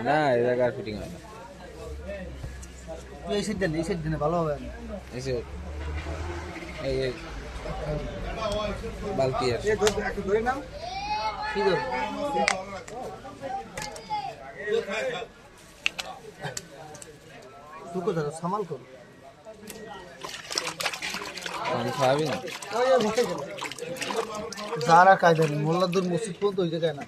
না এই জায়গায় ফিটিং হয় না। এই সেট দেন, এই সেট দেন ভালো হবে। এসে এই বালতি আছে ধরে নাও কি ধর তুকো ধরো সামাল করো পানি খাওয়াবি না। যারা কায়দা নেই মোল্লাদুর মসজিদ পর্যন্ত ওই জায়গায় না।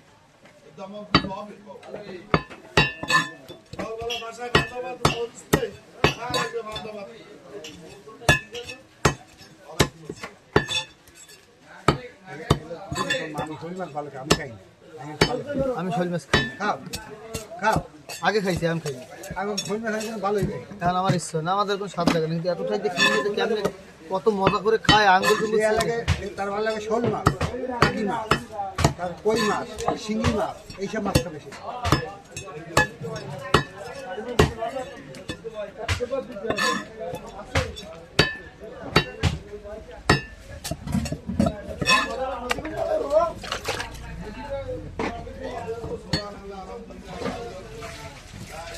আমি শোল মাছ খাই। খাও আগে খাইছি, আমি খাই আমি শোল মাছ ভালোই খাই। এখন আমার ইচ্ছা না, আমাদের কোনো স্বাদ লাগে না, কিন্তু এত খাইতে কিনে কেমন কত মজা করে খায় আঙ্গুল লাগে। তার ভালো লাগে শোল মাছ, টাকি মাছ, তার কই মাছ, শিঙি মাছ, এইসব মাছটা বেশি।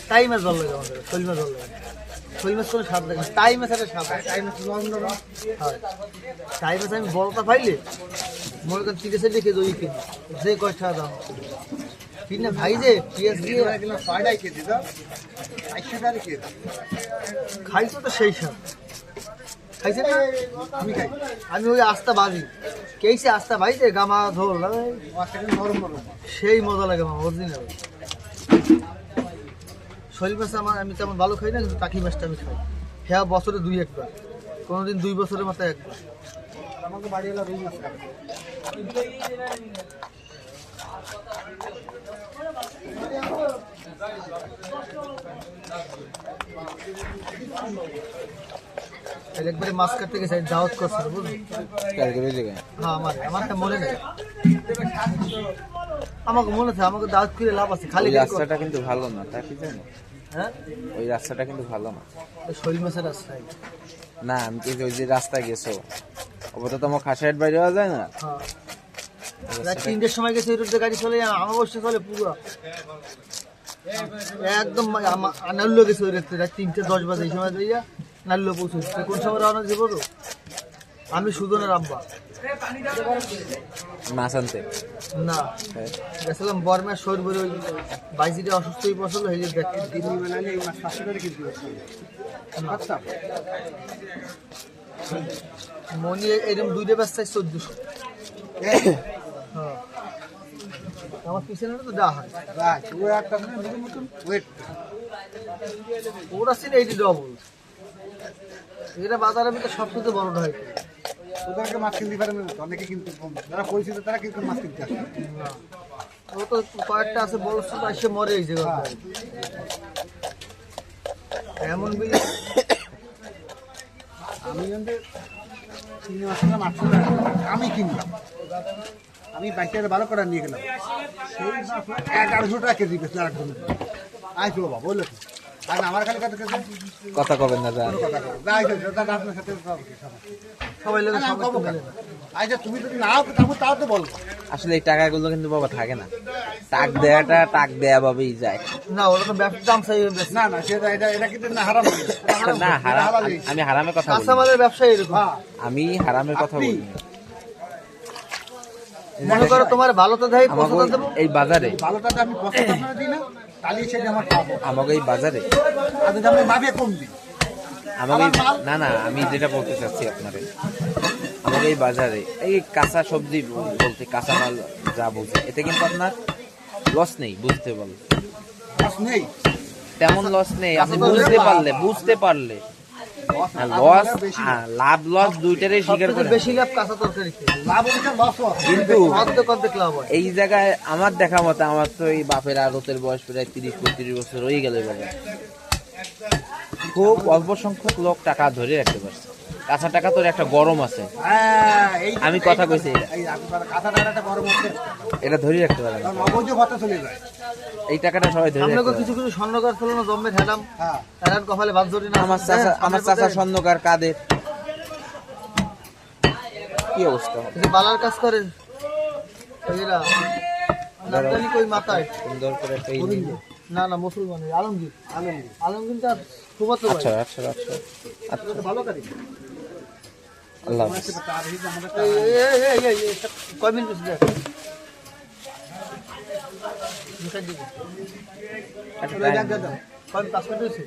টাই মাছ ভালো লাগে আমাদের, শোল মাছ ভালো লাগে। শোল মাছ কোনো স্বাদ লাগে না, টাই মাছ একটা স্বাদ। টাই মাছ হয়, টাই মাছ আমি বড়টা পাইলে মনে করেন 30 লিখে দই কিনি, যে কয়টা দাম কিনে ভাই যে পেঁয়াজ দিয়ে খাইছো তো সেই স্বাদ খাইছে না। আমি খাই, আমি ওই আস্তা বাজি কেইছে আস্তা ভাইছে গামা ঝোল সেই মজা লাগে আমার অরিজিনাল। শোল মাছ আমার আমি তেমন ভালো খাই না, কিন্তু টাকি মাছটা আমি খাই। হ্যাঁ বছরে 2-1 বার, কোনোদিন 2 বছরের মাথায় 1 বার। আমাকে বাড়ি এলা রুই মাছ খাবে। একবারে মাছ কাটতে গেছে দাওয়াত করছে বুঝলি। হ্যাঁ আমার মনে নেই, আমাকে মনে থাকে আমাকে দাওয়াত করে লাভ আছে। খালি রাস্তাটা কিন্তু ভালো না, তা কি জানো? হ্যাঁ ওই রাস্তাটা কিন্তু ভালো না, শোল মাছের রাস্তায় না। আমি তো ওই যে রাস্তা গেছো ওটা তো আমার খাসাইট বাইরে যাওয়া যায় না। হ্যাঁ রাত 3টের সময় গেছে, ওই রোডে গাড়ি চলে আমার বসে চলে পুরো একদম নাল্লো গেছে ওই রাত্রে। রাত 3:10 বাজে এই সময় দিয়ে নাল্লো পৌঁছেছে। কোন সময় রওনা দিব তো আমি সুদনের আব্বা মাছ আনতে না গেছিলাম বর্মার শরীর বলে ওই বাইজিটা অসুস্থ হয়ে পড়ছিল, এই যে দেখতে দিল্লি বানালে এই মাছ 500 টাকা কিনতে আচ্ছা মনি এরকম 2টা ব্যবসায় 1400। হ্যাঁ আমার পিছনে তো যা হয় ও একটা মতন ওয়েট ওরা ছিল 80 ডবল। এটা বাজারের ভিতরে সবচেয়ে বড়টা হয়। ওদেরকে মাছ কিনতে পারে না, অনেকে কিন্তু যারা পরিচিত তারা কিন্তু মাছ কিনতে আসে না। ও তো কয়েকটা আছে বড় ছোট এসে মরে এই জায়গা এমন বিল। আমি কিনে আসলে মাছ আমি কিনলাম, আমি বাইকটা ভালো করে নিয়ে গেলাম, সেই 1100 টাকা কেজি বেশি আর একদম আইসো বাবা বললো আর আমার খালি কথা কবেন না সবাই লোক আচ্ছা তুমি যদি নাও তাও তো বলবো। আসলে এই টাকাগুলো কিন্তু বাবা থাকে না, টাক দেয়াটা টাক দেয়া ভাবেই যায় না। ওরা তো ব্যবসা দাম চাই না না সেটা এটা কিন্তু না হারাম না হারাম। আমি হারামের কথা বলি, আমাদের ব্যবসা এরকম। আমি হারামের কথা বলি। মনে করো তোমার ভালো তো দেয় এই বাজারে ভালোটা আমি পছন্দ করে দিই না, তাহলে সেটা আমার খাবো। আমাকে এই বাজারে আচ্ছা আমি মাপে কম দিই আমাকে না না আমি যেটা বলতে চাচ্ছি আপনারে, আমাকে এই বাজারে এই কাঁচা সবজি বলতে কাঁচা মাল যা বলছে এতে কিন্তু আপনার লস নেই, বুঝতে পারলে লস নেই, তেমন লস নেই। আপনি বুঝতে পারলে লস লাভ লস দুইটারই স্বীকার করে। বেশি লাভ কাঁচা তরকারি লাভ হচ্ছে লস, কিন্তু অর্ধেক লাভ হয়। এই জায়গায় আমার দেখা মতে আমার তো এই বাপের আড়তের বয়স প্রায় 30-35 বছর হয়ে গেল। বাবা খুব অল্প সংখ্যক লোক টাকা ধরে রাখতে পারছে। কাঁচা টাকা তোর একটা গরম আছে, আমি কথা কইছি এটা ধরে রাখতে পারে না, এই টাকাটা সবাই ধরে রাখতে পারে। কিছু কিছু স্বর্ণকার ছিল না জম্মে খেলাম এরান কপালে বাদ ধরি না। আমার চাচা স্বর্ণকার কাদের কি অবস্থা, বালার কাজ করে নাম জানি কই মাথায়। সুন্দর করে একটা ই নিল। না না মুসলমানের আলমগীর আলমগীর তার ফুফাতো ভাই। আচ্ছা আচ্ছা আচ্ছা আচ্ছা ভালো কারি। আল্লাহ হাফেজ। কয় মিনিট বেশি দেখ একটা time। কয় 5 মিনিট হয়েছে